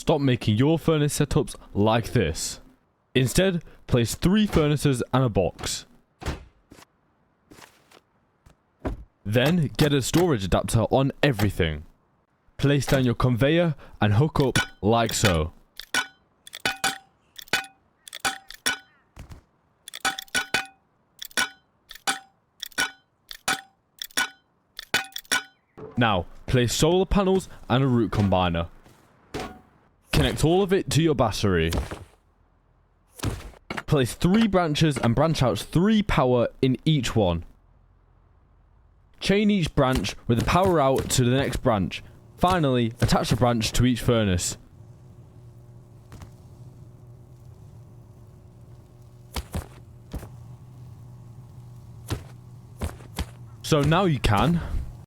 Stop making your furnace setups like this. Instead, place 3 furnaces and a box. Then get a storage adapter on everything. Place down your conveyor and hook up like so. Now, place solar panels and a root combiner. Connect all of it to your battery. Place 3 branches and branch out 3 power in each one. Chain each branch with the power out to the next branch. Finally, attach a branch to each furnace. So now you can